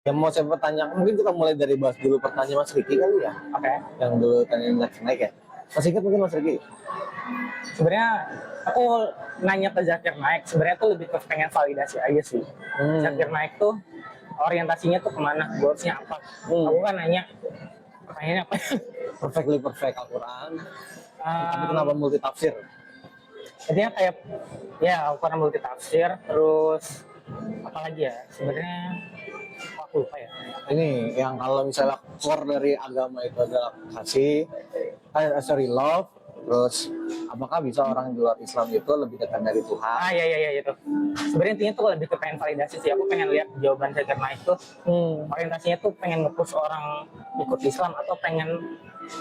Yang mau saya pertanyakan, mungkin kita mulai dari bahas dulu pertanyaan Mas Riki kali ya. Oke. Yang dulu tanyain Zakir Naik ya. Masih ingat mungkin Mas Riki? Sebenarnya aku nanya ke Zakir Naik, sebenarnya tuh lebih ke pengen validasi aja sih. Zakir Naik tuh orientasinya tuh kemana, goalsnya apa. Aku kan nanya, pertanyaannya apa? Perfectly perfect Al-Quran. Tapi Um, kenapa multi tafsir? Intinya kayak ya aku pernah multi tafsir, terus apalagi ya sebenarnya aku lupa ya. Ini yang kalau misalnya core dari agama itu adalah kasih, love. Terus apakah bisa orang di luar Islam itu lebih dekat dari Tuhan? Ya itu. Sebenarnya intinya tuh lebih ke pengen validasi sih. Aku pengen lihat jawaban Zakir Naik tuh orientasinya tuh pengen nge-push orang ikut Islam atau pengen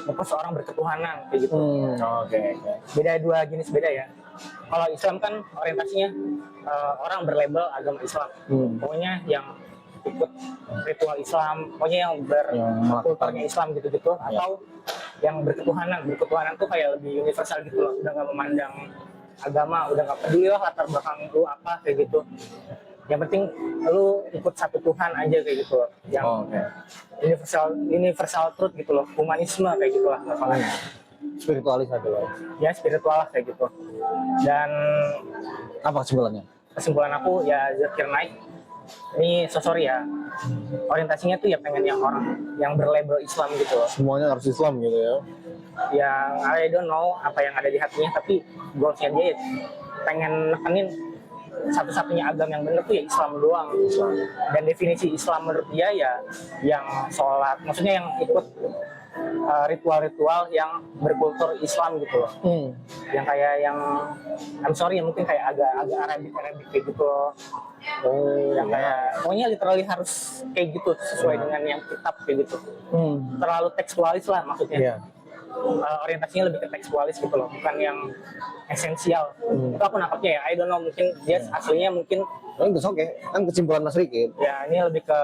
nge-push orang berketuhanan kayak gitu. Oke. Beda, dua jenis beda ya. Kalau Islam kan orientasinya orang berlabel agama Islam. Pokoknya yang ikut ritual Islam, pokoknya yang berkulturnya Islam gitu-gitu, atau yang berketuhanan tuh kayak lebih universal gitu loh, udah nggak memandang agama, udah nggak peduli lah latar belakang lu apa kayak gitu. Yang penting lu ikut satu Tuhan aja kayak gitu loh, yang universal truth gitu loh, humanisme kayak gitu lah namanya. Spiritualis aja loh. Ya spiritual lah kayak gitu. Dan Apa kesimpulannya? kesimpulan aku ya Zakir Naik ini sorry ya, orientasinya tuh ya pengen yang orang yang berlabel Islam gitu loh. Semuanya harus Islam gitu ya. Yang I don't know apa yang ada di hatinya, tapi goalsnya dia pengen nekenin satu-satunya agama yang bener tuh ya Islam doang. Dan definisi Islam menurut dia ya yang sholat, maksudnya yang ikut ritual-ritual yang berkultur Islam gitu loh. Yang kayak yang I'm sorry ya mungkin kayak agak Arabic kayak gitu loh. Yang kayak pokoknya literally harus kayak gitu sesuai dengan yang kitab kayak gitu. Terlalu tekstualis lah maksudnya. Orientasinya lebih ke tekstualis gitu loh, bukan yang esensial. Itu aku nangkapnya ya, I don't know, mungkin dia aslinya mungkin Oke, kan kesimpulan Mas Riki. ya ini lebih ke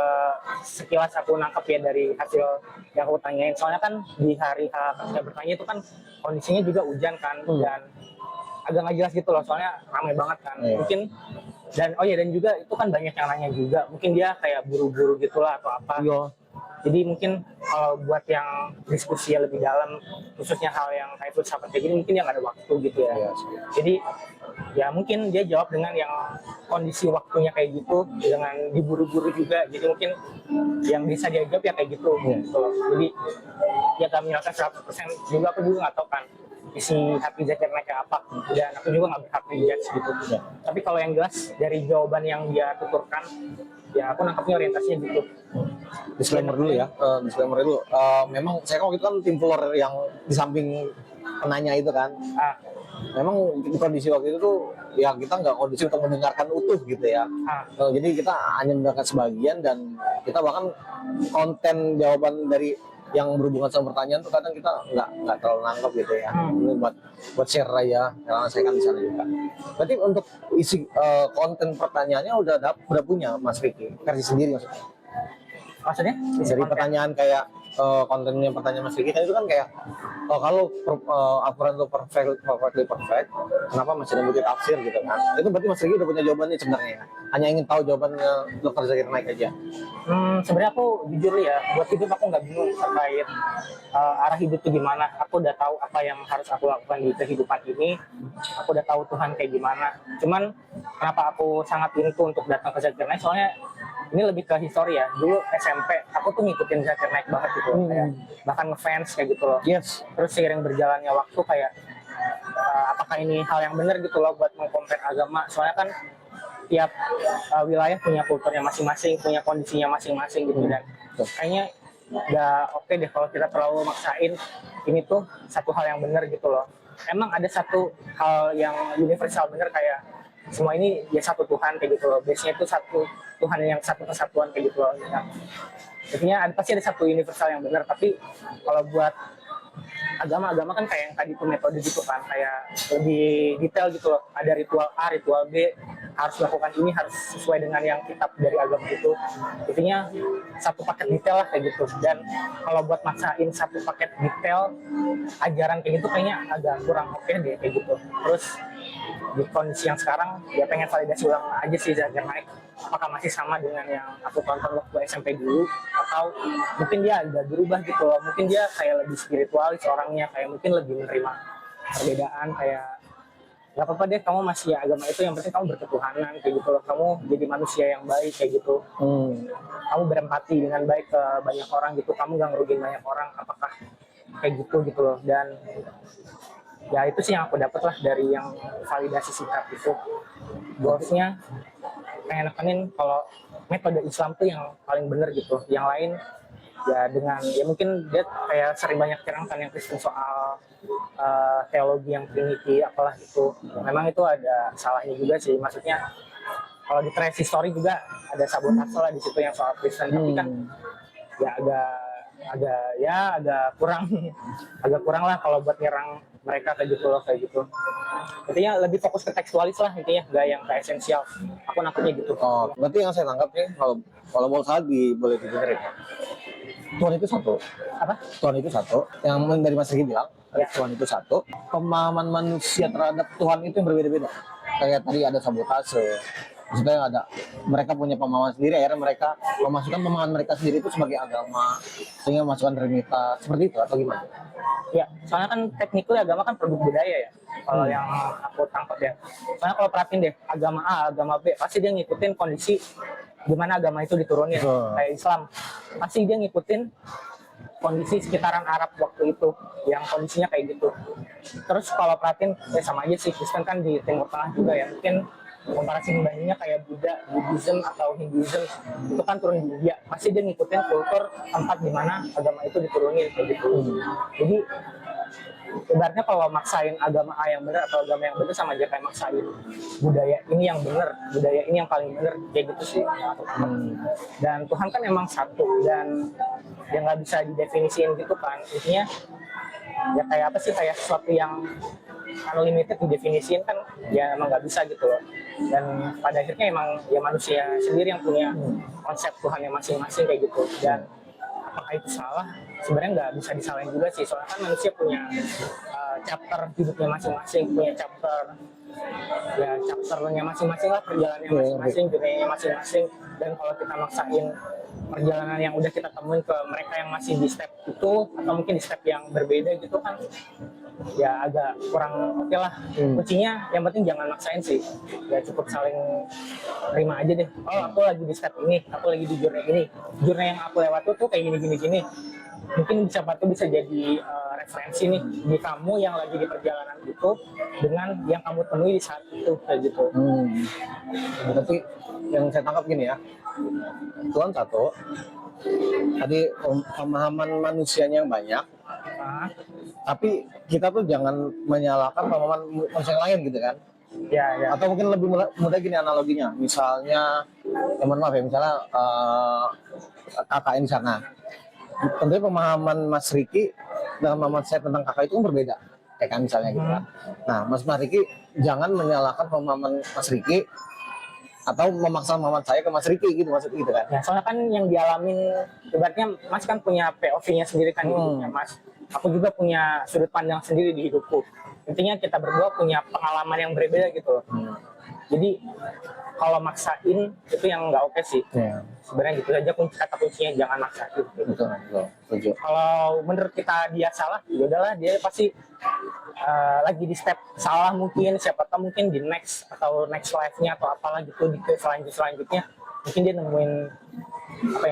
sekilas aku nangkep ya dari hasil yang aku tanyain. Soalnya kan di hari saya bertanya itu kan kondisinya juga hujan kan, dan agak nggak jelas gitu loh, soalnya ramai banget kan. Mungkin dan dan juga itu kan banyak yang nanya juga, mungkin dia kayak buru-buru gitulah atau apa. Jadi mungkin kalau buat yang diskusi lebih dalam, khususnya hal yang kayak filsafat kayak gini, mungkin yang ada waktu gitu ya. Jadi ya mungkin dia jawab dengan yang kondisi waktunya kayak gitu, dengan diburu-buru juga. Jadi mungkin yang bisa dia jawab ya kayak gitu. Gitu loh. Jadi ya gak menyalahkan 100%, juga aku juga nggak tahu kan isi hati Zakir Naik kayak apa, dan aku juga nggak berhak menjudge gitu. Tapi kalau yang jelas dari jawaban yang dia tuturkan, ya aku nangkapnya orientasinya gitu. Disclaimer dulu ya, disclaimer dulu. Memang saya waktu itu kan tim follower yang di samping penanya itu kan. Memang kondisi waktu itu tuh ya kita nggak kondisi untuk mendengarkan utuh gitu ya. Jadi kita hanya mendengarkan sebagian, dan kita bahkan konten jawaban dari yang berhubungan sama pertanyaan tuh kadang kita nggak terlalu nangkep gitu ya. Ini buat share aja, karena saya kan di sana juga. Berarti untuk isi konten pertanyaannya udah punya Mas Riki versi sendiri maksudnya dari pertanyaan kayak kontennya pertanyaan Mas Riki itu kan kayak kalau Al-Quran itu perfectly perfect, kenapa masih ada multi tafsir gitu kan? Itu berarti Mas Riki udah punya jawabannya sebenarnya, hanya ingin tahu jawabannya Dr. Zakir Naik aja. Sebenarnya aku jujur ya, buat hidup aku nggak bingung terkait arah hidup itu gimana. Aku udah tahu apa yang harus aku lakukan di kehidupan ini. Aku udah tahu Tuhan kayak gimana. Cuman kenapa aku sangat into untuk datang ke Zakir Naik? Soalnya ini lebih ke histori ya. Dulu SMP aku tuh ngikutin Zakir Naik banget gitu, kayak bahkan ngefans kayak gitu loh. Terus seiring berjalannya waktu kayak apakah ini hal yang benar gitu loh buat mengkompar agama. Soalnya kan tiap wilayah punya kulturnya masing-masing, punya kondisinya masing-masing gitu, dan kayaknya nggak oke deh kalau kita terlalu maksain ini tuh satu hal yang benar gitu loh. Emang ada satu hal yang universal benar, kayak semua ini ya satu Tuhan kayak gitu loh. Base-nya itu satu Tuhan yang satu kesatuan kayak gitu loh. Intinya pasti ada satu universal yang benar, tapi kalau buat agama kan kayak yang tadi tuh metode gitu kan, kayak lebih detail gitu loh. Ada ritual A, ritual B, harus melakukan ini, harus sesuai dengan yang kitab dari agama itu. Intinya satu paket detail lah kayak gitu. Dan kalau buat maksain satu paket detail ajaran kayak gitu kayaknya agak kurang oke deh kayak gitu. Terus di kondisi yang sekarang ya pengen validasi ulang aja sih Zakir Naik. apakah masih sama dengan yang aku tonton waktu SMP dulu, atau mungkin dia agak berubah gitu loh. Mungkin dia kayak lebih spiritualis orangnya, kayak mungkin lebih menerima perbedaan, kayak nggak apa-apa deh kamu masih agama itu, yang penting kamu berketuhanan kayak gitu loh, kamu jadi manusia yang baik kayak gitu. Kamu berempati dengan baik ke banyak orang gitu, kamu gak ngerugiin banyak orang, apakah kayak gitu loh. Dan ya itu sih yang aku dapat lah dari yang validasi sikap itu. Bosnya pengen nekenin kalau metode Islam tuh yang paling bener gitu, yang lain ya dengan ya mungkin dia kayak sering banyak cerangkan yang Kristen soal teologi yang trinity apalah itu, memang itu ada salahnya juga sih. Maksudnya kalau di trace history juga ada sabotase lah di situ yang soal Kristen, tapi kan ya agak kurang agak kurang lah kalau buat nyerang mereka kayak gitu loh, kayak gitu. Intinya lebih fokus ke tekstualis lah intinya, gak yang ke esensial. Aku nangkepnya gitu. Oh, berarti yang saya tangkap nih, kalau mau salah boleh dibenerin ya. Tuhan itu satu. Apa? Tuhan itu satu. Yang dari Mas Riki bilang, Ya. Tuhan itu satu. Pemahaman manusia terhadap Tuhan itu yang berbeda-beda. Kayak tadi ada sabotase. Maksudnya ada, mereka punya pemahaman sendiri, akhirnya mereka memasukkan pemahaman mereka sendiri itu sebagai agama, sehingga memasukkan Trinitas, seperti itu atau gimana? Ya, soalnya kan technically agama kan produk budaya ya. Kalau yang aku tangkap ya. Soalnya kalau perhatiin deh, agama A, agama B, pasti dia ngikutin kondisi gimana agama itu diturunin. Kayak Islam, pasti dia ngikutin kondisi sekitaran Arab waktu itu, yang kondisinya kayak gitu. Terus kalau perhatiin, ya sama aja sih, Kristen kan di Timur Tengah juga ya. Mungkin komparasi bandingnya kayak Buddhism atau Hinduism itu kan turun di India, pasti dia ngikutin kultur tempat di mana agama itu diturunin kayak gitu. Jadi ibaratnya kalau maksain agama A yang benar atau agama yang benar sama aja kayak maksain budaya ini yang benar, budaya ini yang paling benar, kayak gitu sih. Dan Tuhan kan emang satu dan yang nggak bisa didefinisiin gitu kan, intinya ya kayak apa sih, kayak sesuatu yang unlimited didefinisiin kan ya emang nggak bisa gitu loh. Dan pada akhirnya emang ya manusia sendiri yang punya konsep Tuhan yang masing-masing kayak gitu. Dan apakah itu salah? Sebenarnya nggak bisa disalahin juga sih, soalnya kan manusia punya chapter hidupnya masing-masing, punya chapternya masing-masing lah, perjalanannya masing-masing, dunia masing-masing. Dan kalau kita maksain perjalanan yang udah kita temuin ke mereka yang masih di step itu atau mungkin di step yang berbeda gitu kan, ya agak kurang oke lah. Kuncinya yang penting jangan maksain sih, ya cukup saling terima aja deh. Oh aku lagi di step ini, aku lagi di journey ini, journey yang aku lewat tuh kayak gini, mungkin bisa jadi referensi nih di kamu yang lagi di perjalanan itu dengan yang kamu temui di saat itu kayak gitu. Berarti yang saya tangkap gini ya, Tuhan satu, tadi pemahaman manusianya yang banyak, tapi kita tuh jangan menyalahkan pemahaman manusia yang lain gitu kan. Ya. Atau mungkin lebih mudah gini analoginya, misalnya mohon maaf ya, misalnya kakak di sana, tentunya pemahaman Mas Riki dengan pemahaman saya tentang kakak itu kan berbeda, kayak kan misalnya gitu kan. Nah, Mas Riki jangan menyalahkan pemahaman Mas Riki atau memaksa pemahaman saya ke Mas Riki gitu, maksud gitu kan. Ya, soalnya kan yang dialamin, ibaratnya Mas kan punya POV-nya sendiri kan hidupnya Mas. Aku juga punya sudut pandang sendiri di hidupku. Intinya kita berdua punya pengalaman yang berbeda gitu loh. Jadi kalau maksain itu yang nggak oke sih. Sebenarnya gitu aja kata kuncinya, jangan maksain. Betul. Kalau menurut kita dia salah, ya udahlah, dia pasti lagi di step salah mungkin, siapa tahu mungkin di next life-nya atau apalah gitu di selanjutnya mungkin dia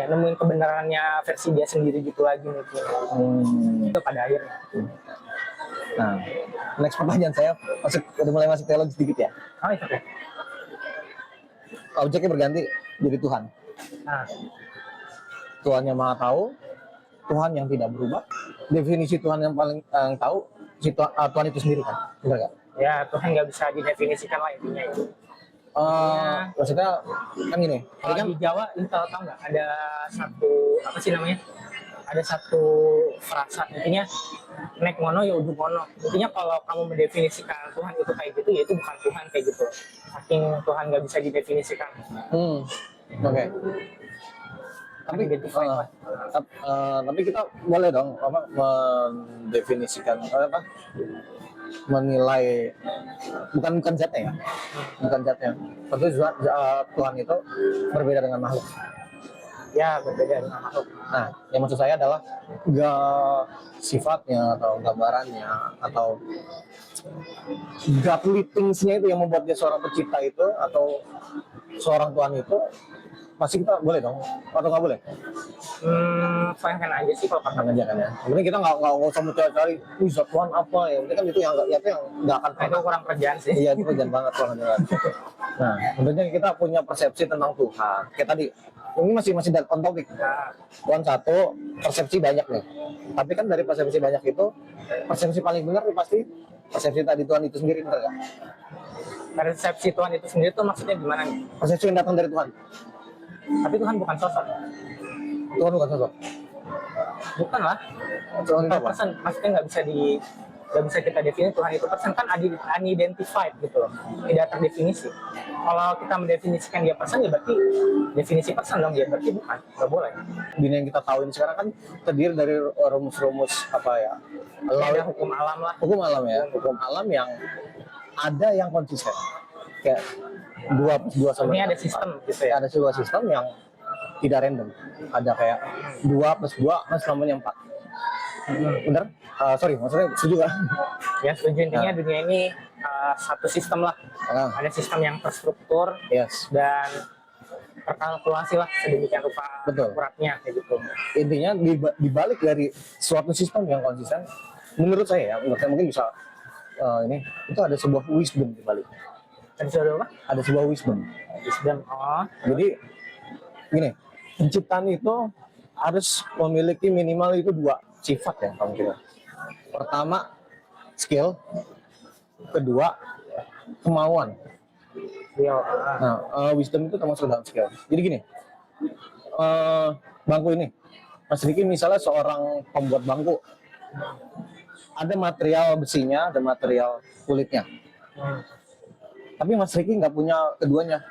nemuin kebenarannya versi dia sendiri gitu lagi mungkin. Itu pada akhirnya. Nah, next pertanyaan saya udah mulai masuk teologi sedikit ya. Okay. Objeknya berganti jadi Tuhan. Tuhan yang maha tahu, Tuhan yang tidak berubah. Definisi Tuhan yang paling tahu Tuhan itu sendiri kan, benar nggak? Ya, Tuhan nggak bisa didefinisikan lah intinya itu. Maksudnya kan gini, kalau kan di Jawa itu tahu nggak ada satu apa sih namanya? Ada satu frasa intinya nek mono ya ujung mono. Intinya kalau kamu mendefinisikan Tuhan itu kayak gitu, ya itu bukan Tuhan kayak gitu. Saking Tuhan nggak bisa didefinisikan. Oke. Tapi kita boleh dong mendefinisikan menilai bukan zatnya ya, bukan zatnya. Tentu Tuhan itu berbeda dengan makhluk. Ya, berbeda dengan makhluk. Nah, yang maksud saya adalah gak sifatnya atau gambarannya atau godly things-nya itu yang membuat dia seorang pencipta itu atau seorang Tuhan itu pasti kita boleh dong atau nggak boleh? Fine aja sih kalau kata Aja kan ya. Kemudian kita nggak usah mencari-cari zat Tuhan apa ya. Ini kan itu yang nggak akan itu kurang kerjaan sih. Iya, itu kerjaan banget kalau jalan. Nah, tentunya kita punya persepsi tentang Tuhan. Kayak tadi, ini masih on topik. Tuhan satu, persepsi banyak nih. Tapi kan dari persepsi banyak itu, persepsi paling benar pasti persepsi tadi Tuhan itu sendiri, benar nggak? Persepsi Tuhan itu sendiri tuh maksudnya gimana nih? Persepsi yang datang dari Tuhan. Tapi Tuhan bukan sosok. Tuhan bukan sosok. Bukan lah. Tuhan itu apa? Person, maksudnya nggak bisa kita definisi Tuhan itu person kan unidentified gitu loh, tidak terdefinisi. Kalau kita mendefinisikan dia person ya berarti definisi person dong, dia berarti bukan, nggak boleh. Dunia yang kita tahu ini sekarang kan terdiri dari rumus-rumus apa ya? Ada hukum alam lah. Hukum alam ya, hukum alam yang ada yang konsisten. Kayak 2+2 sama. Ini ada sistem gitu ya. Ada sebuah sistem yang tidak random. Ada kayak 2+2 namanya 4. Bener? Sorry, maksudnya setuju kan? Ya setuju, intinya dunia ini satu sistem lah. Ada sistem yang terstruktur dan terkalkulasi lah sedemikian rupa akuratnya kayak gitu. Intinya dibalik dari suatu sistem yang konsisten, menurut saya ya, mungkin bisa ini itu ada sebuah wisdom dibalik. Ada sebuah wisdom. Jadi gini, penciptaan itu harus memiliki minimal itu 2 sifat ya kamu kira. Pertama skill, kedua kemauan. Nah, wisdom itu termasuk dalam skill. Jadi gini, bangku ini, Mas Riki misalnya seorang pembuat bangku, ada material besinya, ada material kulitnya. Tapi Mas Riki nggak punya keduanya.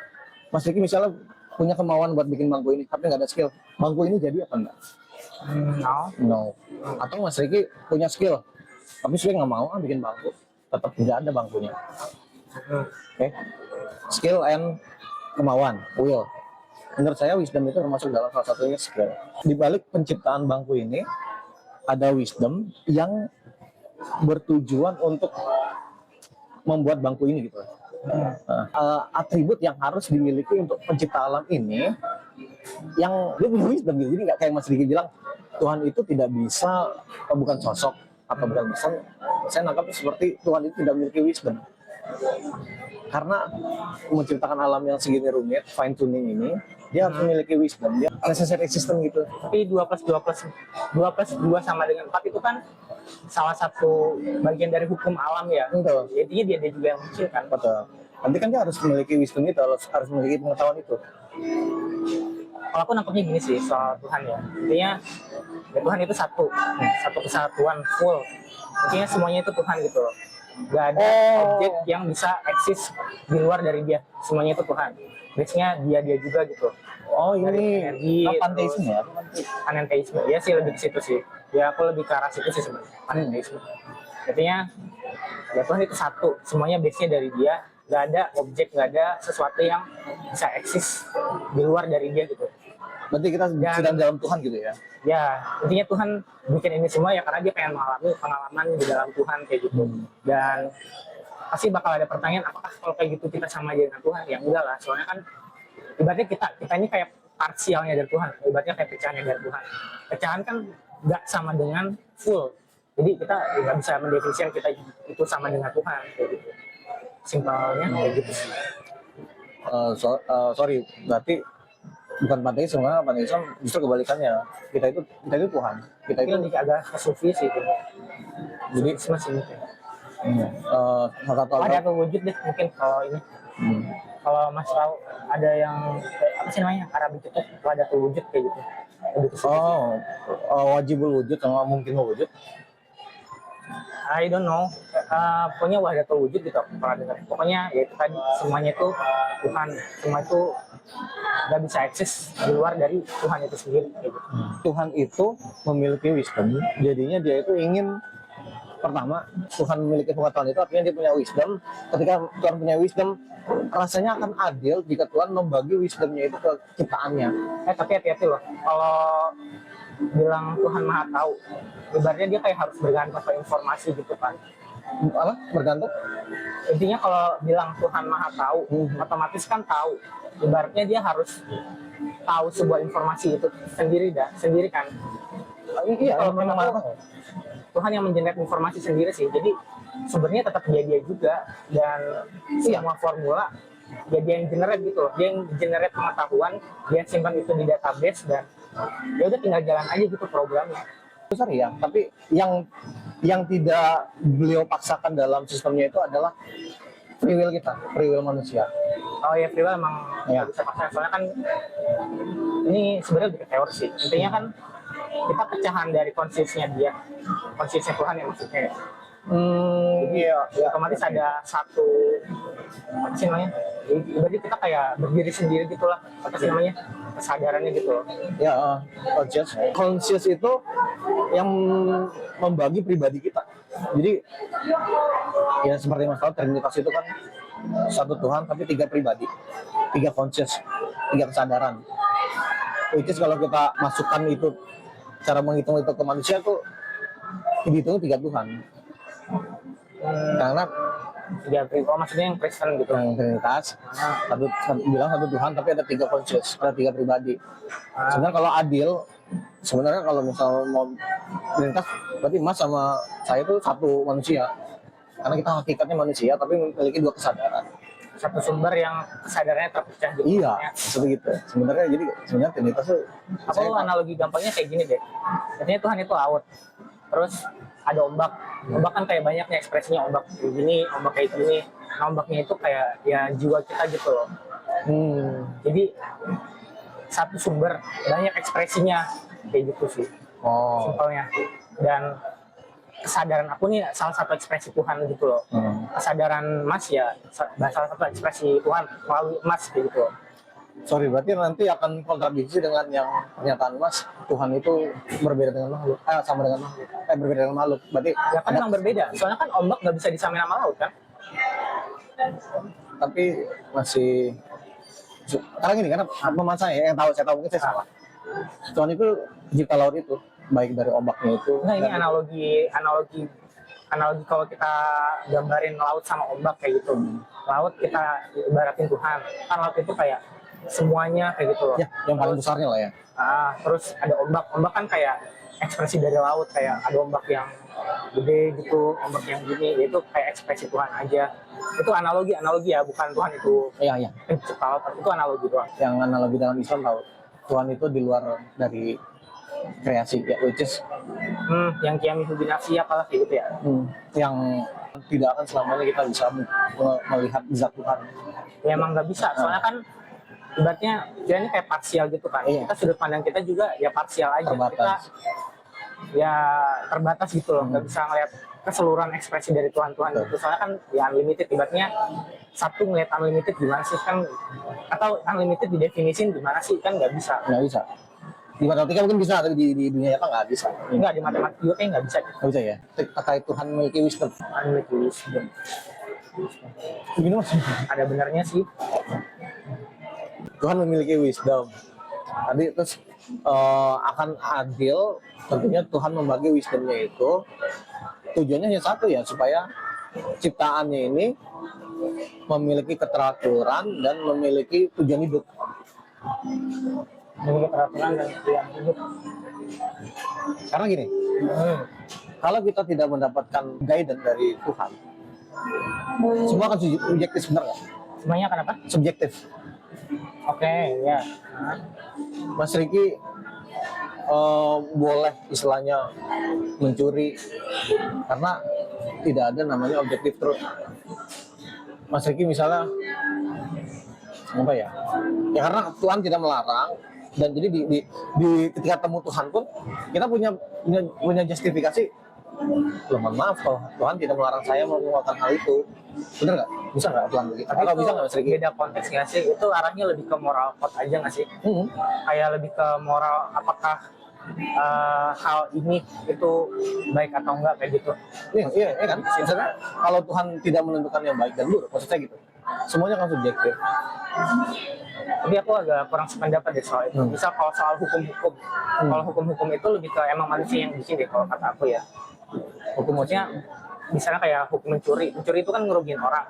Mas Riki misalnya punya kemauan buat bikin bangku ini, tapi nggak ada skill. Bangku ini jadi apa enggak? No. Atau Mas Riki punya skill, tapi saya nggak mau bikin bangku, tetap tidak ada bangkunya. Oke. Skill and kemauan, will. Menurut saya wisdom itu termasuk dalam salah satunya skill. Di balik penciptaan bangku ini ada wisdom yang bertujuan untuk membuat bangku ini gitu. Atribut yang harus dimiliki untuk pencipta alam ini yang dia punya wisdom gitu. Jadi nggak kayak Mas Riki bilang Tuhan itu tidak bisa, bukan sosok atau bukan pesan. Saya nangkap seperti Tuhan itu tidak memiliki wisdom karena menciptakan alam yang segini rumit, fine tuning ini, dia harus memiliki wisdom, dia necessary system gitu. Tapi 2+2 sama dengan 4 itu kan salah satu bagian dari hukum alam ya. Betul. Jadi dia juga yang menciptakan. Betul. Nanti kan dia harus memiliki wisdom itu, harus memiliki pengetahuan itu. Kalau aku nangkepnya gini sih soal Tuhan ya. Intinya ya Tuhan itu satu kesatuan full. Intinya semuanya itu Tuhan gitu loh. Gak ada objek yang bisa eksis di luar dari dia. Semuanya itu Tuhan. Base-nya dia juga gitu. Oh ini energi, pantheism ya? Panentheisme. Ya sih lebih ke situ sih. Ya aku lebih ke arah situ sih sebenarnya. Panentheisme. Artinya ya Tuhan itu satu. Semuanya base-nya dari dia. Gak ada objek, gak ada sesuatu yang bisa eksis di luar dari dia gitu. Berarti kita sedang dalam Tuhan gitu ya? Ya, intinya Tuhan bikin ini semua ya karena dia pengen mengalami pengalaman di dalam Tuhan kayak gitu. Dan pasti bakal ada pertanyaan, apakah kalau kayak gitu kita sama aja dengan Tuhan? Ya enggak lah, soalnya kan ibaratnya kita ini kayak parsialnya dari Tuhan, ibaratnya kayak pecahannya dari Tuhan. Pecahan kan nggak sama dengan full. Jadi kita nggak bisa mendefinisikan kita itu sama dengan Tuhan kayak gitu. Simpelnya kayak gitu sih. Sorry, berarti bukan panteisme, karena panteisme justru kebalikannya. Kita itu Tuhan. Kita itu lebih agak ke sufi sih itu. Jadi masih mungkin. Ada atau wujud deh mungkin kalau ini. Kalau Mas tahu ada yang apa sih namanya Arabic itu ada wujud kayak gitu. Wajibul wujud sama mungkin wujud. I don't know. Pokoknya wahdatul wujud gitu aku pernah dengar. Pokoknya ya itu tadi semuanya itu Tuhan, semua itu nggak bisa eksis di luar dari Tuhan itu sendiri. Gitu. Tuhan itu memiliki wisdom, jadinya dia itu ingin pertama, Tuhan memiliki pengetahuan itu artinya dia punya wisdom. Ketika Tuhan punya wisdom, rasanya akan adil jika Tuhan membagi wisdomnya itu ke ciptaannya. Tapi hati-hati loh, kalau bilang Tuhan Maha Tahu, ibaratnya dia kayak harus bergantung ke informasi gitu kan. Apa? Bergantung? Intinya kalau bilang Tuhan Maha Tahu, otomatis kan tahu. Ibaratnya dia harus tahu sebuah informasi itu sendiri kan. Iya, Kalau memang menurut aku, Tuhan yang mengenerate informasi sendiri sih. Jadi sebenarnya tetap dia juga, dan semua formula ya dia yang generate gitu loh. Dia yang generate pengetahuan, dia simpan itu di database, dan ya udah tinggal jalan aja gitu programnya. besar ya, tapi yang tidak beliau paksakan dalam sistemnya itu adalah free will kita, free will manusia. Oh ya, free will emang Ya. bisa paksa, soalnya kan ini sebenarnya lebih ke teori sih. Intinya kan kita pecahan dari konsisten Tuhan ya maksudnya ya. Iya, ya. Otomatis ada satu apa sih namanya? Berarti kita kayak berdiri sendiri gitulah, apa sih namanya? Kesadarannya gitu loh. Ya, conscious. Conscious itu yang membagi pribadi kita. Jadi ya seperti Mas tahu, Trinitas itu kan satu Tuhan tapi 3 pribadi, 3 conscious, 3 kesadaran. Which is kalau kita masukkan itu, cara menghitung itu ke manusia tuh dihitung 3 Tuhan. Karena Maksudnya yang Kristen gitu. yang Trinitas bilang satu Tuhan tapi ada 3 conscious, ada 3 pribadi. Sebenarnya kalau adil, sebenarnya kalau misal mau Trinitas berarti Mas sama saya itu satu manusia, karena kita hakikatnya manusia tapi memiliki 2 kesadaran. Satu sumber yang kesadarannya terpecah gitu. Iya, seperti itu. Sebenarnya Trinitas tuh Analogi gampangnya kayak gini deh. Artinya Tuhan itu laut, terus ada ombak. Ombak kan kayak banyaknya ekspresinya, ombak kayak gini, ombak kayak gini. Nah, ombaknya itu kayak ya jiwa kita gitu loh. Jadi satu sumber, banyak ekspresinya, kayak gitu sih. Simpelnya. Dan kesadaran aku nih salah satu ekspresi Tuhan gitu loh. Kesadaran Mas ya salah satu ekspresi Tuhan melalui Mas kayak gitu loh. Sorry, berarti nanti akan kontradiksi dengan yang pernyataan Mas, Tuhan itu berbeda dengan makhluk, sama dengan makhluk, berbeda dengan makhluk. Berarti ya kan memang berbeda, soalnya kan ombak nggak bisa disamain sama laut kan. Tapi masih, karena gini, karena pemahaman saya yang saya tahu mungkin saya salah. Tuhan itu pencipta laut itu, baik dari ombaknya itu. Nah ini analogi kalau kita gambarin laut sama ombak kayak gitu. Laut kita ibaratin Tuhan, kan laut itu kayak semuanya kayak gitu loh. Ya, yang paling besarnya lah ya. Terus ada ombak kan kayak ekspresi dari laut, kayak ada ombak yang gede gitu, ombak yang gini, itu kayak ekspresi Tuhan aja. Itu analogi ya, bukan Tuhan itu Iya. pencipta laut, itu analogi doang. Yang analogi dalam Islam tahu, Tuhan itu di luar dari kreasi, ya, which is yang kiamin hubinasi apalah kayak gitu ya. Yang tidak akan selamanya kita bisa melihat zat Tuhan. Ya emang nggak bisa, soalnya kan ibaratnya dia ini kayak parsial gitu kan. Iya. Kita sudut pandang kita juga ya parsial aja. Terbatas. Kita ya terbatas gitu loh, nggak bisa ngeliat keseluruhan ekspresi dari Tuhan itu. Soalnya kan ya unlimited, ibaratnya satu ngeliat unlimited gimana sih kan, atau unlimited didefinisin gimana sih kan nggak bisa. Di matematika mungkin bisa, tapi di dunia nyata nggak bisa. Enggak, di matematika juga kayak nggak bisa. Nggak bisa ya? Terkait Tuhan memiliki wisdom. Unlimited wisdom. Begini Mas. Ada benarnya sih. Tuhan memiliki wisdom. Tadi terus akan adil, tentunya Tuhan membagi wisdomnya itu tujuannya hanya satu ya, supaya ciptaannya ini memiliki keteraturan dan memiliki tujuan hidup. Memiliki peraturan dan tujuan hidup. Karena gini, kalau kita tidak mendapatkan guidance dari Tuhan, semua akan subjektif, benar nggak? Semuanya kenapa? Subjektif. Oke, ya. Mas Riki boleh istilahnya mencuri karena tidak ada namanya objektif truth. Mas Riki misalnya apa ya? Ya karena Tuhan tidak melarang, dan jadi di ketika temu Tuhan pun kita punya justifikasi. Loh, mohon maaf kalau Tuhan tidak melarang saya melakukan hal itu. Bener nggak? Bisa nggak Tuhan begitu? Tapi Kalau bisa nggak Mas Riki? beda konteks nggak sih? Itu arahnya lebih ke moral code aja nggak sih? Kayak lebih ke moral, apakah hal ini itu baik atau enggak kayak gitu. Iya kan. Misalnya kalau Tuhan tidak menentukan yang baik dan buruk, maksud saya gitu. Semuanya kan subjektif. Tapi aku agak kurang sependapat deh soal itu. Misal kalau soal hukum-hukum, kalau hukum-hukum itu lebih ke emang manusia yang bikin deh kalau kata aku ya. Hukum maksudnya misalnya kayak hukum mencuri itu kan ngerugiin orang.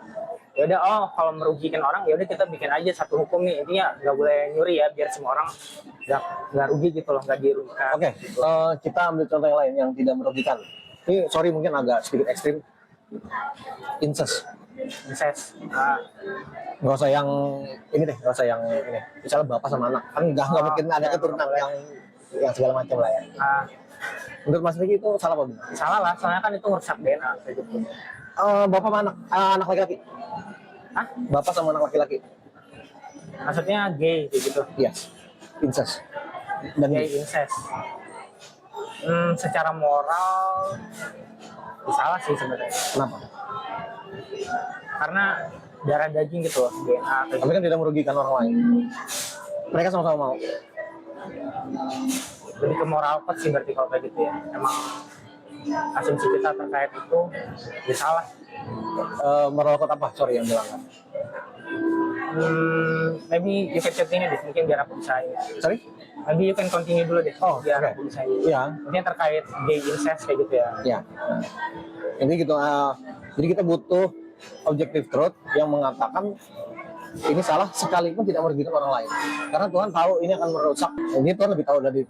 Ya udah, oh kalau merugikan orang ya udah kita bikin aja satu hukum nih, intinya nggak boleh nyuri ya biar semua orang nggak rugi gitu loh, nggak dirugikan. Oke, kita ambil contoh yang lain yang tidak merugikan. Ini sorry mungkin agak sedikit ekstrim. Incest. Nggak usah yang ini deh, nggak usah yang ini. Misalnya bapak sama anak, kan nggak mungkin ada keturunan yang segala macam lah ya. Menurut Mas Riki itu salah apa benar? Salah lah, soalnya kan itu ngerusak DNA kayak gitu. Bapak sama anak laki-laki. Bapak sama anak laki-laki. Maksudnya gay kayak gitu. Yes. Incest. Dan Gay incest. Secara moral salah sih sebenarnya. Kenapa? Karena darah daging gitu loh, DNA. Tapi kan tidak merugikan orang lain. Mereka sama-sama mau. Lebih ke moral sih berarti kalau kayak gitu ya. Emang asumsi kita terkait itu ya salah. Moral code apa? Sorry yang dilanggar. Maybe you can continue deh, mungkin biar aku bisa ini. Sorry? Maybe you can continue dulu deh, biar okay. aku bisa ini. Iya. Ini terkait gay incest kayak gitu ya. Iya. Jadi gitu. Jadi kita butuh objective truth yang mengatakan ini salah sekalipun tidak merugikan orang lain. Karena Tuhan tahu ini akan merusak. Ini Tuhan lebih tahu dari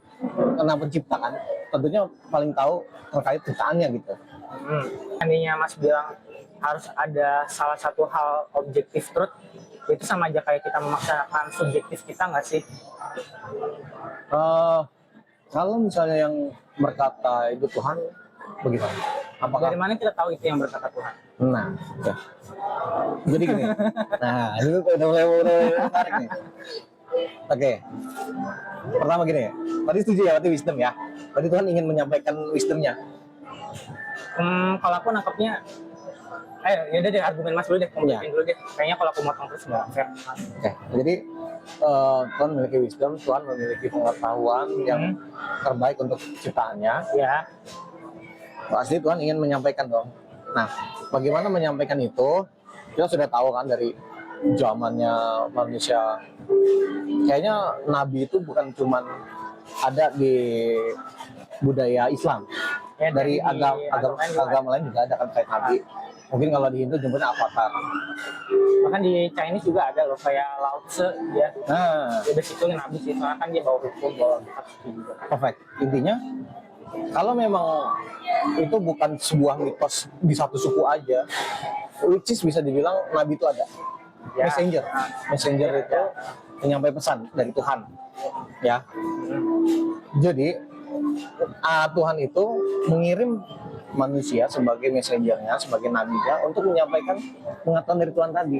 karena pencipta kan. Tentunya paling tahu terkait ciptaannya gitu. Seandainya Mas bilang harus ada salah satu hal objective truth, itu sama aja kayak kita memaksakan subjektif kita nggak sih? Kalau misalnya yang berkata itu Tuhan, bagaimana? Dari mana kita tahu itu yang berkata Tuhan? Nah, ya. Jadi gini. Nah, itu udah mulai menarik nih. Oke. Pertama gini ya. Tadi setuju ya, berarti wisdom ya. Tadi Tuhan ingin menyampaikan wisdomnya. Kalau aku nangkepnya, yaudah deh argumen Mas dulu deh, dulu deh. Kayaknya kalau aku motong terus nggak fair. Oke. Jadi Tuhan memiliki wisdom, Tuhan memiliki pengetahuan yang terbaik untuk ciptaannya. Ya. Pasti Tuhan ingin menyampaikan dong. Nah, bagaimana menyampaikan itu? Kita sudah tahu kan dari zamannya manusia. Kayaknya Nabi itu bukan cuman ada di budaya Islam. Ya, dari agama lain juga ada kan kayak Nabi. Mungkin kalau di Hindu jemputnya avatar. Bahkan di Chinese juga ada loh kayak Lao Tse ya. Nah, dia situ Nabi sih, soalnya kan dia bawa hukum, bawa kitab juga. Perfect. Intinya kalau memang itu bukan sebuah mitos di satu suku aja, which is bisa dibilang Nabi itu ada. Ya. Messenger itu menyampai pesan dari Tuhan. Ya. Jadi Tuhan itu mengirim manusia sebagai messengernya, sebagai nabinya untuk menyampaikan pengetahuan dari Tuhan tadi.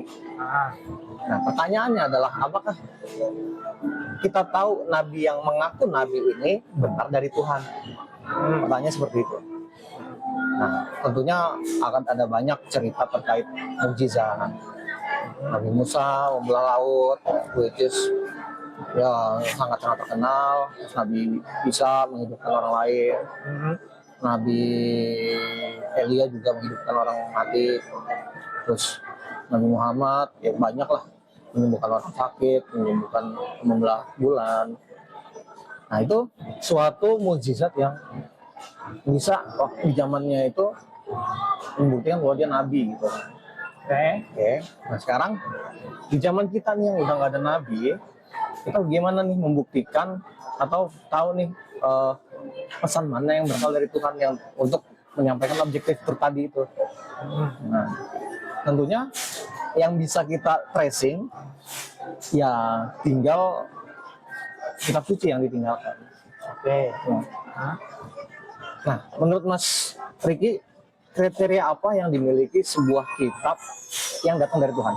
Nah, pertanyaannya adalah apakah kita tahu nabi yang mengaku nabi ini benar dari Tuhan? Pertanyaan seperti itu. Nah, tentunya akan ada banyak cerita terkait mukjizat. Nabi Musa membelah laut, which is ya sangat-sangat terkenal. Terus Nabi Isa menghidupkan orang lain. Nabi Elia juga menghidupkan orang mati. Terus Nabi Muhammad ya banyak lah, menyembuhkan orang sakit, menyembuhkan membelah bulan. Nah, itu suatu mukjizat yang bisa di zamannya itu membuktikan bahwa dia nabi gitu. Oke. Nah, sekarang di zaman kita nih yang udah nggak ada nabi, kita gimana nih membuktikan atau tahu nih pesan mana yang berasal dari Tuhan yang untuk menyampaikan objektif tadi itu. Nah, tentunya yang bisa kita tracing ya tinggal kitab suci yang ditinggalkan. Oke. Nah, menurut Mas Riki, kriteria apa yang dimiliki sebuah kitab yang datang dari Tuhan?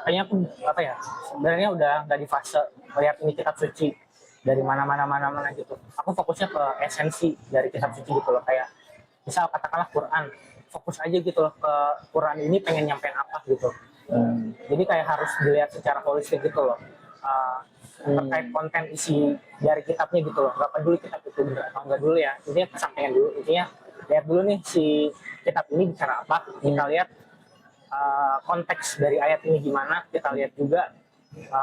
Kayaknya aku apa ya? Sebenarnya udah nggak di fase melihat ini kitab suci dari mana gitu. Aku fokusnya ke esensi dari kitab suci gitu loh, kayak misal katakanlah Quran, fokus aja gitu loh ke Quran ini pengen nyampein apa gitu. Jadi kayak harus dilihat secara holistik gitu loh. terkait konten isi dari kitabnya gitu loh. Nggak peduli kitab itu benar atau enggak dulu ya, intinya kesampaian dulu, intinya lihat dulu nih si kitab ini bicara apa, kita lihat konteks dari ayat ini gimana, kita lihat juga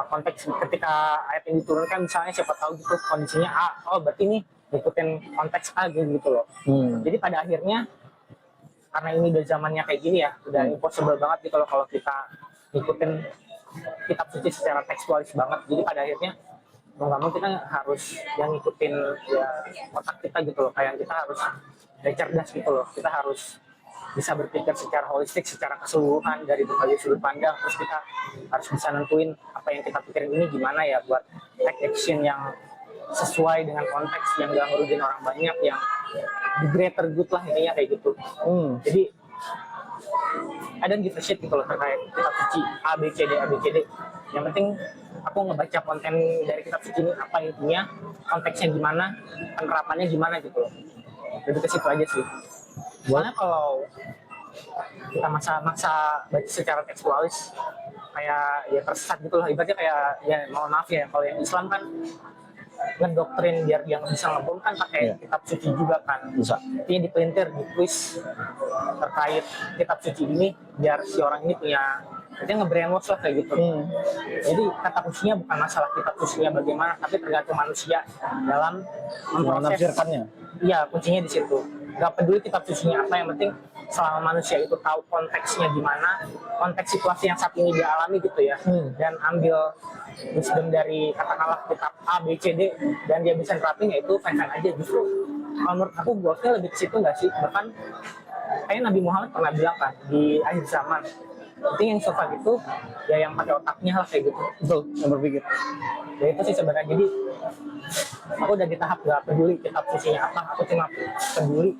konteks ketika ayat ini diturunkan, misalnya siapa tahu gitu kondisinya A, oh berarti ini ngikutin konteks A gitu loh. Jadi pada akhirnya karena ini udah zamannya kayak gini ya, udah impossible banget gitu loh kalau kita ngikutin kitab suci secara tekstualis banget. Jadi pada akhirnya mau nggak mau kita harus yang ngikutin ya otak kita gitu loh, kayak kita harus cerdas gitu loh, kita harus bisa berpikir secara holistik, secara keseluruhan dari berbagai sudut pandang. Terus kita harus bisa nentuin apa yang kita pikirin ini gimana ya buat take action yang sesuai dengan konteks, yang gak ngerugiin orang banyak, yang the greater good lah intinya kayak gitu. Jadi I don't give a shit gitu loh terkait kitab suci A B C D A B C D. Yang penting aku ngebaca konten dari kitab suci ini apa intinya, konteksnya gimana, penerapannya gimana gitu loh. Lebih ke situ aja sih. Soalnya kalau kita maksa baca secara tekstualis kayak ya tersesat gitu loh, ibaratnya kayak ya mohon maaf ya, kalau yang Islam kan ngedoktrin biar dia bisa ngebom kan pakai kitab suci juga kan, Bisa. Intinya dipelintir, ditulis terkait kitab suci ini biar si orang ini punya, artinya nge-brainwash lah kayak gitu. Jadi kata kuncinya bukan masalah kitab sucinya bagaimana, tapi tergantung manusia dalam memproses. Menafsirkannya. Iya, kuncinya di situ. Gak peduli kitab sucinya apa, yang penting selama manusia itu tahu konteksnya gimana, konteks situasi yang saat ini dia alami gitu ya, dan ambil wisdom dari katakanlah kitab A, B, C, D, dan dia bisa nerapin, ya itu fine-fine aja. Justru kalau menurut aku goalsnya lebih ke situ nggak sih? Bahkan kayak Nabi Muhammad pernah bilang kan di akhir zaman, penting yang sofa gitu ya yang pakai otaknya lah kayak gitu. Betul, yang berpikir. Ya itu sih sebenarnya. Jadi aku udah di tahap gak peduli kitab sucinya apa, aku cuma peduli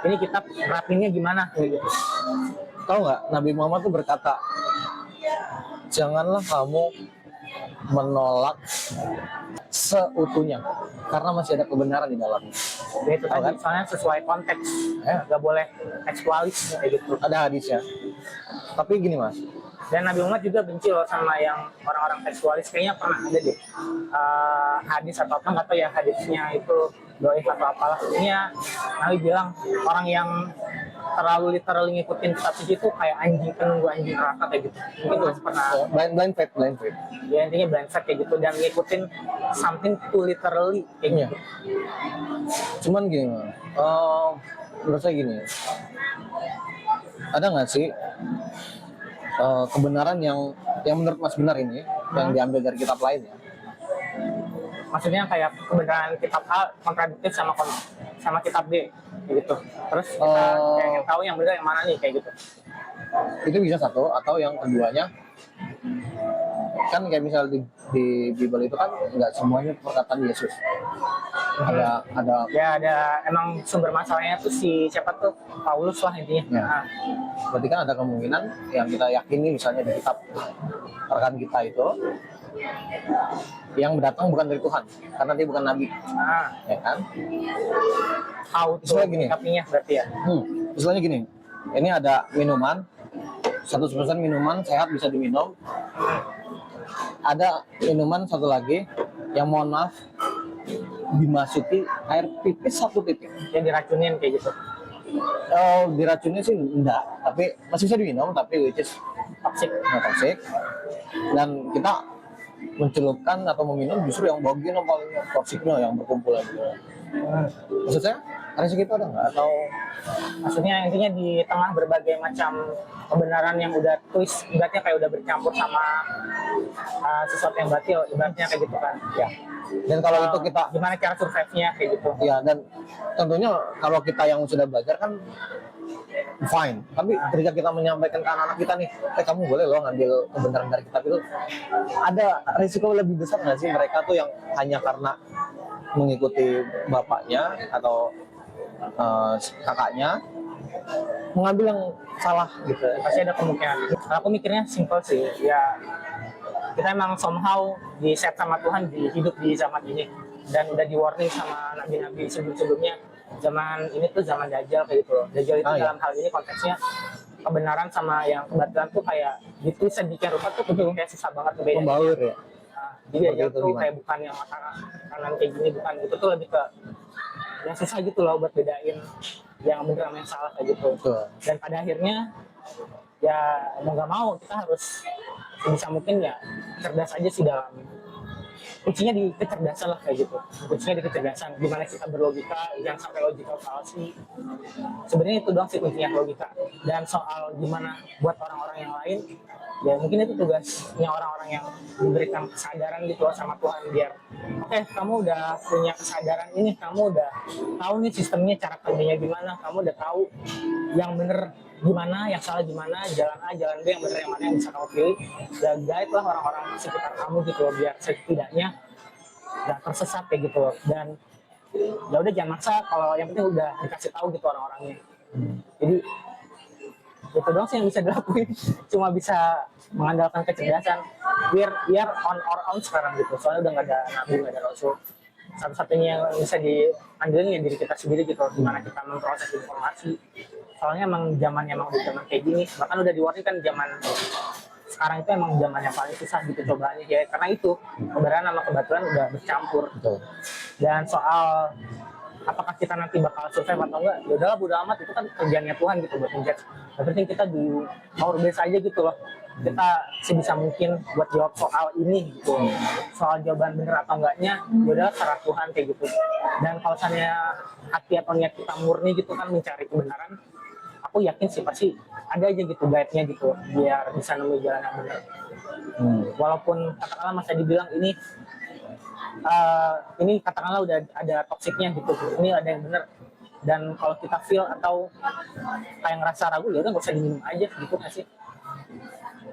ini kitab rapinnya gimana kayak gitu. Tahu nggak, Nabi Muhammad tuh berkata, janganlah kamu menolak seutuhnya karena masih ada kebenaran di dalamnya. Ya itu tadi, soalnya sesuai konteks, nggak boleh tekstualis kayak gitu. Ada hadisnya. Tapi gini mas, dan Nabi Muhammad juga benci loh sama yang orang-orang tekstualis. Kayaknya pernah ada deh hadis atau apa, nggak tahu ya hadisnya itu doif atau apalah. Ini ya Nabi bilang orang yang terlalu literal ngikutin kitab suci itu kayak anjing penunggu anjing neraka kayak gitu. Mungkin Mas pernah blind faith. Ya intinya blind faith kayak gitu, dan ngikutin something too literally kayak gitu. Cuman gini, menurut saya gini, ada nggak sih kebenaran yang menurut Mas benar ini yang diambil dari kitab lain ya? Maksudnya kayak kebenaran kitab A kontradiktif sama kitab B gitu. Terus kita kayak ingin tahu yang benar yang mana nih kayak gitu. Itu bisa satu, atau yang keduanya kan kayak misal di Bible itu kan nggak semuanya perkataan Yesus. Ada Emang sumber masalahnya tuh si siapa tuh, Paulus lah intinya. Ya. Berarti kan ada kemungkinan yang kita yakini misalnya di kitab rekan kita itu yang datang bukan dari Tuhan karena dia bukan nabi, ya kan? Misalnya gini, kapinya berarti ya. Misalnya gini, ini ada minuman 100% minuman sehat bisa diminum. Ada minuman satu lagi yang mohon maaf dimasuki air pipis 1 titik yang diracunin kayak gitu. Diracunin sih enggak, tapi masih bisa diminum, tapi which is toxic. Dan kita mencelupkan atau meminum justru yang bagian yang paling toksiknya yang berkumpul aja. Maksud saya resiko itu ada nggak? Atau maksudnya intinya di tengah berbagai macam kebenaran yang udah twist, ibaratnya kayak udah bercampur sama sesuatu yang batil, ibaratnya kayak gitu kan ya. Dan kalau itu kita gimana cara survive-nya kayak gitu ya, dan tentunya kalau kita yang sudah belajar kan fine, tapi ketika kita menyampaikan ke anak-anak kita nih, kamu boleh loh ngambil kebenaran dari kitab itu, ada risiko lebih besar nggak sih mereka tuh yang hanya karena mengikuti bapaknya atau kakaknya mengambil yang salah gitu? Pasti ada kemungkinan. Aku mikirnya simple sih ya, kita emang somehow di set sama Tuhan hidup di zaman ini, dan udah di warning sama nabi-nabi sebelum-sebelumnya. Zaman ini tuh zaman Dajjal kayak gitu loh. Dajjal itu dalam hal ini konteksnya kebenaran sama yang kebatilan tuh kayak gitu sedikit rupa tuh kayak susah banget tuh bedanya. Membaur ya. Jadi Seperti ajar itu tuh gimana? kayak bukan yang mata kanan kayak gini, bukan, itu tuh lebih ke yang susah gitu loh buat bedain yang benar sama yang salah kayak gitu. Betul. Dan pada akhirnya ya mau nggak mau kita harus sebisa mungkin ya cerdas aja sih dalam, kuncinya di kecerdasan lah kayak gitu, kuncinya di kecerdasan, gimana kita berlogika, jangan sampai logika palsu. Sebenarnya itu doang sih kuncinya, logika. Dan soal gimana buat orang-orang yang lain, ya mungkin itu tugasnya orang-orang yang diberikan kesadaran gitu loh sama Tuhan, biar oke, kamu udah punya kesadaran ini, kamu udah tahu nih sistemnya, cara kerjanya gimana, kamu udah tahu yang bener gimana, yang salah gimana, jalan A, jalan B, yang bener yang mana yang bisa kamu pilih. Dan guide lah orang-orang sekitar kamu gitu loh, biar setidaknya nggak tersesat kayak gitu loh. Dan ya udah jangan maksa, kalau yang penting udah dikasih tahu gitu orang-orangnya. Jadi itu doang sih yang bisa dilakuin, cuma bisa mengandalkan kecerdasan, biar on or on sekarang gitu, soalnya udah nggak ada nabi, nggak ada rasul. Satu-satunya yang bisa diandelin ya diri kita sendiri gitu, gimana kita memproses informasi. Soalnya emang zamannya emang udah zaman kayak gini, bahkan udah di-warning kan, zaman sekarang itu emang zaman yang paling susah gitu cobaannya ya, karena itu kebenaran sama kebetulan udah bercampur. Betul. Dan soal apakah kita nanti bakal survive atau enggak, ya udahlah bodo amat, itu kan kerjaannya Tuhan gitu buat menjudge. Yang penting kita di power base aja gitu loh, kita sebisa mungkin buat jawab soal ini gitu, soal jawaban bener atau enggaknya ya udahlah serah Tuhan kayak gitu. Dan kalau misalnya hati atau niat kita murni gitu kan mencari kebenaran, aku yakin sih pasti ada aja gitu guide-nya gitu biar bisa nemu jalan yang benar. Walaupun katakanlah masa dibilang ini katakanlah udah ada toksiknya gitu, ini ada yang benar, dan kalau kita feel atau kayak ngerasa ragu, ya udah nggak usah diminum aja gitu nggak sih?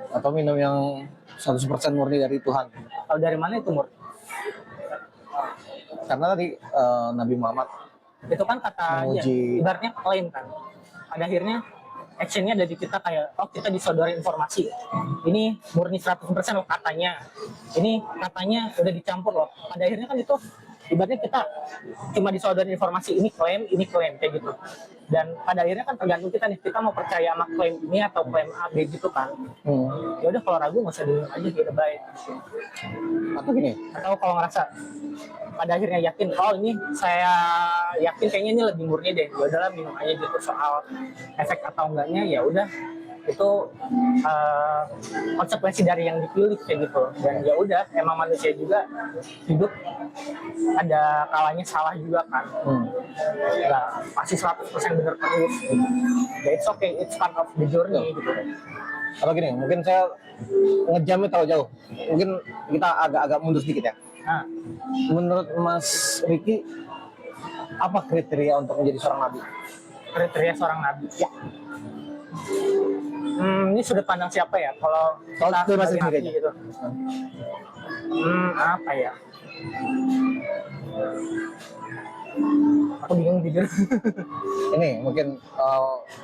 Atau minum yang 100% murni dari Tuhan. Kalau dari mana itu, Mur? Karena tadi Nabi Muhammad Itu kan katanya, menguji, ibaratnya klaim kan, pada akhirnya actionnya dari kita kayak, oh kita disodori informasi ini murni 100% loh katanya, ini katanya udah dicampur loh, pada akhirnya kan itu ibaratnya kita cuma disodori informasi, ini klaim kayak gitu. Dan pada akhirnya kan tergantung kita nih, kita mau percaya sama klaim ini atau klaim A, B gitu kan. Ya udah kalau ragu nggak usah diminum aja gitu, baik. atau gini, Atau kalau ngerasa pada akhirnya yakin, oh ini saya yakin kayaknya ini lebih murni deh, ya udahlah minum aja gitu. Soal efek atau enggaknya ya udah itu konsekuensi dari yang dipilih kayak gitu. Dan ya udah, emang manusia juga hidup ada kalanya salah juga kan, nggak pasti 100% bener terus gitu. Ya it's okay, it's part of the journey gitu. atau gini, mungkin saya ngejamnya terlalu jauh. Mungkin kita agak mundur sedikit ya. Nah, Menurut Mas Riki, apa kriteria untuk menjadi seorang nabi? kriteria seorang nabi ya, ini sudut pandang siapa ya? Kalau kita Itu Mas sebagai Riki nabi aja. gitu, apa ya? Aku bingung jujur. Ini mungkin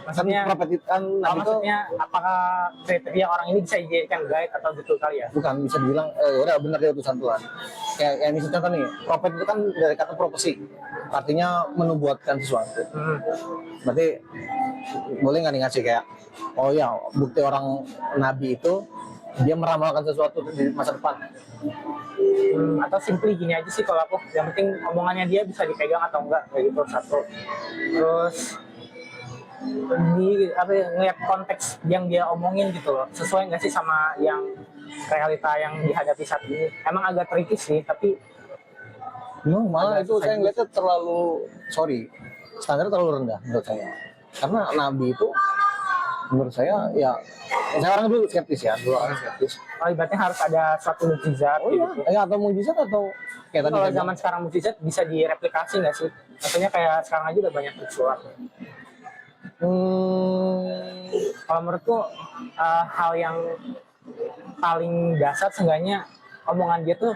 Maksudnya, prophet kan nabi itu maksudnya apakah kriteria orang ini bisa dijadikan guide atau gitu kali ya? bukan bisa dibilang udah benar dia utusan Tuhan. Kayak misalnya contoh nih, prophet itu kan dari kata profesi, artinya menubuatkan sesuatu. Berarti boleh nggak nih ngasih kayak, oh ya bukti orang nabi itu dia meramalkan sesuatu di masa depan. Atau simply gini aja sih kalau aku, yang penting omongannya dia bisa dipegang atau enggak kayak gitu, satu. Terus di apa ya, ngeliat konteks yang dia omongin gitu loh, sesuai nggak sih sama yang realita yang dihadapi saat ini. Emang agak tricky sih, tapi Malah agak itu susah saya juga. ngeliatnya terlalu, standarnya terlalu rendah menurut saya. Karena nabi itu menurut saya ya, saya orang dulu skeptis ya, Oh, ibaratnya harus ada suatu mukjizat gitu. atau mujizat atau kayak tadi Kalau saya bilang, zaman sekarang mukjizat bisa direplikasi nggak sih? Maksudnya kayak sekarang aja udah banyak visual. Kalau menurutku hal yang paling dasar seenggaknya omongan dia tuh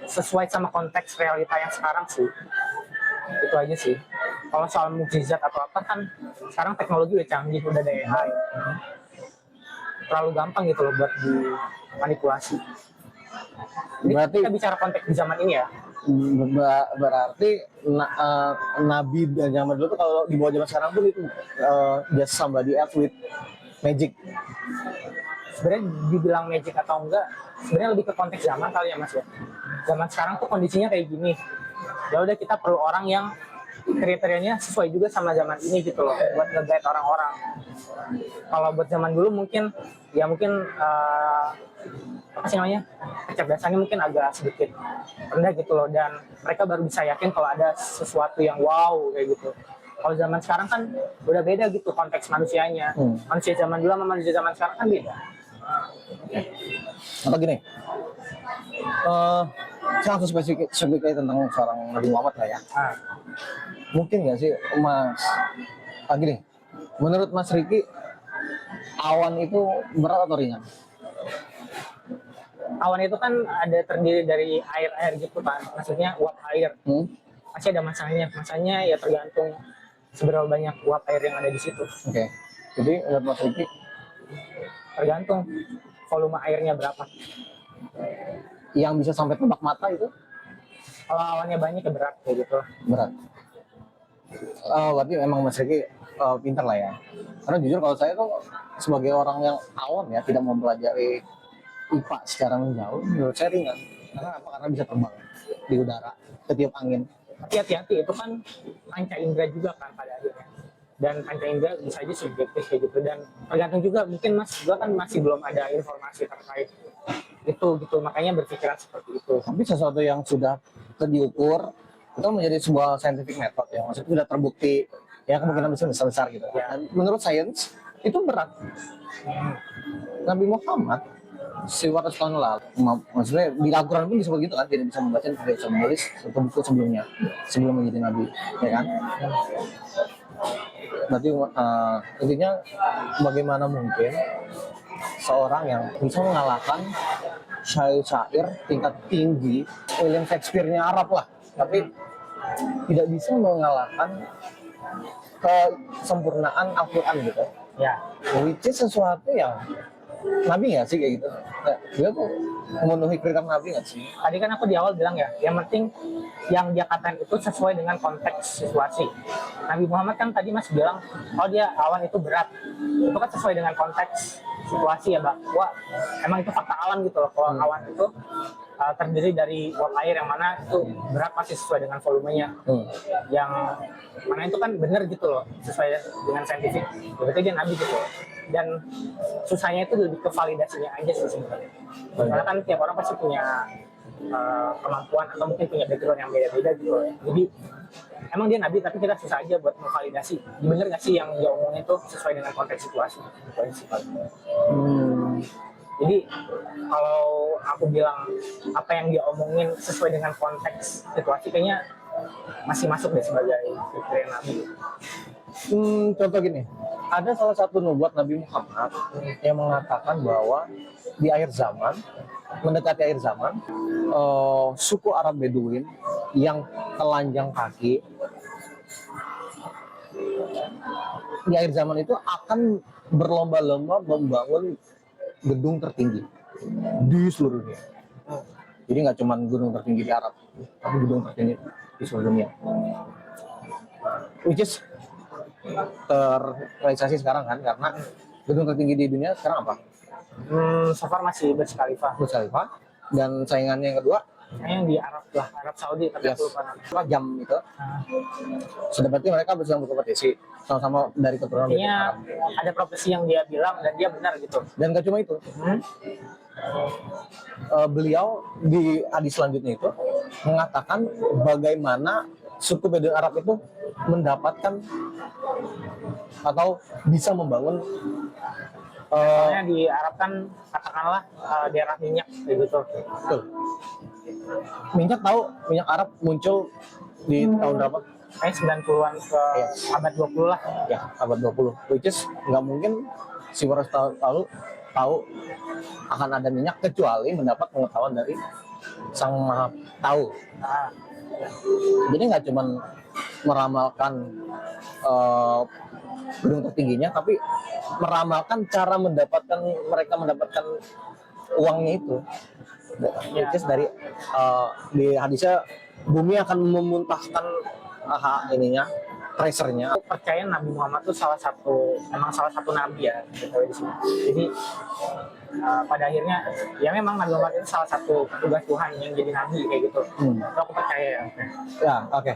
sesuai sama konteks realita yang sekarang sih. Itu aja sih. Kalau soal mukjizat atau apa kan sekarang teknologi udah canggih, udah ada AI. Terlalu gampang gitu loh buat dimanipulasi. Jadi Berarti- kita bicara konteks di zaman ini ya. berarti nabi dan zaman dulu tuh kalau di bawah zaman sekarang pun itu just somebody else with magic. sebenarnya dibilang magic atau enggak, sebenarnya lebih ke konteks zaman kali ya Mas ya. Zaman sekarang tuh kondisinya kayak gini, ya udah kita perlu orang yang kriterianya sesuai juga sama zaman ini gitu loh, buat nge-guide orang-orang. Kalau buat zaman dulu mungkin ya mungkin apa sih namanya, kecerdasannya mungkin agak sedikit rendah gitu loh, dan mereka baru bisa yakin kalau ada sesuatu yang wow kayak gitu. Kalau zaman sekarang kan udah beda gitu konteks manusianya. Manusia zaman dulu sama manusia zaman sekarang kan beda. Atau gini, saya langsung spesifik tentang seorang Nabi Muhammad lah ya. Mungkin nggak sih Mas, gini, menurut Mas Riki, awan itu berat atau ringan? Awan itu kan ada terdiri dari air-air gitu kan, maksudnya uap air. Pasti ada masanya ya tergantung seberapa banyak uap air yang ada di situ. Oke. Jadi menurut Mas Riki, tergantung volume airnya berapa. Yang bisa sampai tebak mata itu? Kalau awannya banyak ya berat kayak gitu. Berat. Berarti memang Mas Riki pintar lah ya. Karena jujur kalau saya tuh sebagai orang yang awam ya, tidak mempelajari IPA secara menjauh, menurut saya ringan. Karena apa? Karena bisa terbang di udara, ketiup angin. Tapi hati-hati, itu kan panca indera juga kan pada akhirnya. Dan panca indera bisa aja subjektif kayak gitu. Dan tergantung juga, mungkin Mas juga kan masih belum ada informasi terkait itu gitu. Makanya berpikiran seperti itu. Tapi sesuatu yang sudah diukur, itu menjadi sebuah scientific method ya. Maksudnya sudah terbukti, ya kemungkinan besar gitu. Dan menurut sains, itu berat. Nabi Muhammad 400 tahun lalu, maksudnya di Al-Quran pun disebut gitu kan, tidak bisa membaca, tidak bisa menulis satu buku sebelumnya, sebelum menjadi nabi, ya kan? Berarti intinya bagaimana mungkin seorang yang bisa mengalahkan syair-syair tingkat tinggi William Shakespeare-nya Arab lah, tapi tidak bisa mengalahkan kesempurnaan Al-Quran gitu ya, which is sesuatu yang Nabi nggak sih kayak gitu? Nah, dia tuh memenuhi kriteria Nabi nggak sih? Tadi kan aku di awal bilang ya, yang penting yang dia katakan itu sesuai dengan konteks situasi. Nabi Muhammad kan tadi Mas bilang, oh dia awan itu berat. Itu kan sesuai dengan konteks situasi ya, Mbak. Wah, emang itu fakta alam gitu loh. Kalau awan itu terdiri dari uap air yang mana itu berat pasti sesuai dengan volumenya. Yang mana itu kan benar gitu loh, sesuai dengan saintifik. Berarti dia Nabi gitu loh. Dan susahnya itu lebih ke validasinya aja sih sebenarnya. Karena kan tiap orang pasti punya kemampuan atau mungkin punya background yang beda-beda gitu loh. Jadi emang dia nabi tapi kita susah aja buat memvalidasi. Bener nggak sih yang dia omongin itu sesuai dengan konteks situasi? Jadi kalau aku bilang apa yang dia omongin sesuai dengan konteks situasi, kayaknya masih masuk deh sebagai kriteria nabi. Contoh gini, ada salah satu nubuat Nabi Muhammad yang mengatakan bahwa di akhir zaman, mendekati akhir zaman, suku Arab Bedouin yang telanjang kaki di akhir zaman itu akan berlomba-lomba membangun gedung tertinggi di seluruh dunia. Jadi nggak cuma gedung tertinggi di Arab, tapi gedung tertinggi di seluruh dunia. Which is terrealisasi sekarang kan, karena gedung tertinggi di dunia sekarang apa? So far masih Burj Khalifa. Burj Khalifa. Dan saingannya yang kedua? Yang di Arab lah, Arab Saudi. Tapi yes. Jam itu. Sudah berarti mereka sedang berkompetisi sama-sama dari keturunan. Artinya ada profesi yang dia bilang dan dia benar gitu. Dan gak cuma itu. Beliau di hadis selanjutnya itu mengatakan bagaimana suku Bedouin Arab itu mendapatkan atau bisa membangun soalnya di Arab kan katakanlah daerah minyak gitu. Betul. Minyak Arab muncul di tahun berapa? Kayak 90-an ke abad 20 lah. Ya, abad 20. Which is nggak mungkin si Waras lalu tahu akan ada minyak kecuali mendapat pengetahuan dari Sang Maha Tahu. Jadi nggak cuma meramalkan gedung tertingginya, tapi meramalkan cara mereka mendapatkan uangnya itu. Which is dari di hadisnya bumi akan memuntahkan tracernya. Aku percaya Nabi Muhammad tuh salah satu nabi ya gitu di sini. Jadi pada akhirnya ya memang Nabi Muhammad itu salah satu petugas Tuhan yang jadi nabi kayak gitu. Itu aku percaya ya. Ya, oke.